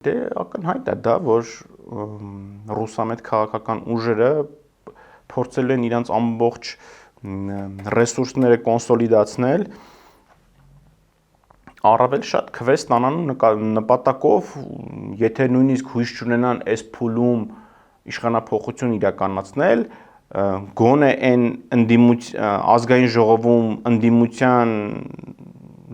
Դե ակնհայտ է դա, որ ռուսամետ քաղաքական ուժերը փորձել են իրենց ամբողջ ռեսուրսները կոնսոլիդացնել, առավել շատ քվե ստանալու նպատակով, եթե նույնիսկ հույս չունենան այս փուլում իշխանափոխություն իրականացնել, գոնե այն ազգային ժողովում ընդդիմության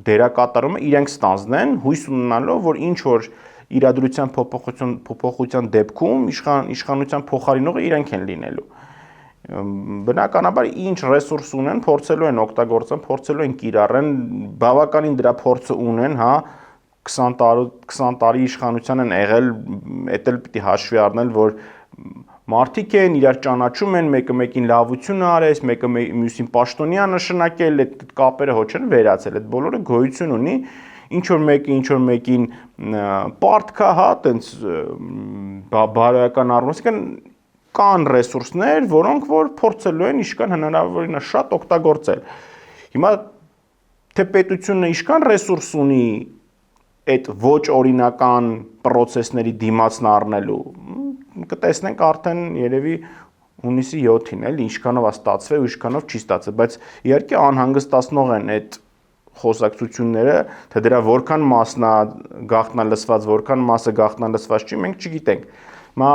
դերակատարումը իրենք ստանձնեն, հույս ունենալով, որ ինչ որ իրադրության փոփոխության դեպքում իշխանության փոխարինողը իրենք են լինելու։ Բնականաբար ինչ ռեսուրս ունեն, փորձելու են օգտագործեն, փորձելու են կիրառեն, բավականին դրա փորձը ունեն, հա, 20 տարի իշխանության են եղել, էդ էլ պիտի հաշվի առնել, որ մարդիկ են, իրար ճանաչում են, մեկը մեկին լավություն արես, մեկը մյուսին պաշտոնյա նշանակել, այդ կապերը հո չեն վերացել, այդ բոլորը գոյություն ունի, ինչ որ մեկին պարտքա, հա, տենց բարոյական առումով, կան ռեսուրսներ, որոնք որ փորձելու են իշքան հնարավորինս շատ օգտագործել։ Հիմա թե պետությունը իշքան ռեսուրս ունի այդ ոչ օրինական պրոցեսների դիմացն առնելու, կտեսնենք արդեն երևի հունիսի 7-ին, էլի ինչքանով է ստացվել ու ինչքանով չի ստացվել, բայց իհարկե անհանգստացնող են այդ խոսակցությունները, թե դրա որքան մասն է գաղտնալսված, որքան մասը գաղտնալսված չի, մենք չգիտենք։ Հիմա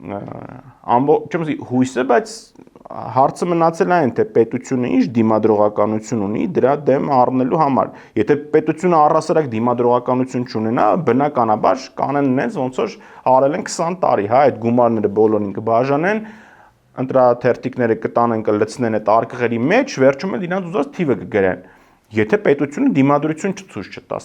չեմ ասի հույսը, բայց հարցը մնացել այն, թե պետությունը ինչ դիմադրողականություն ունի դրա դեմ առնելու համար։ Եթե պետությունը առհասարակ դիմադրողականություն չունենա, բնականաբար կանեն նենց ոնց որ արել են 20 տարի, հա, այդ գումարները բոլորին կբաժանեն, ընտրաթերթիկները կտանեն, կլցնեն այդ արկղերի մեջ, վերջում էլ իրանց ուզած թիվը կգրեն։ Եթե պետությունը դիմադրություն չցույց չտա,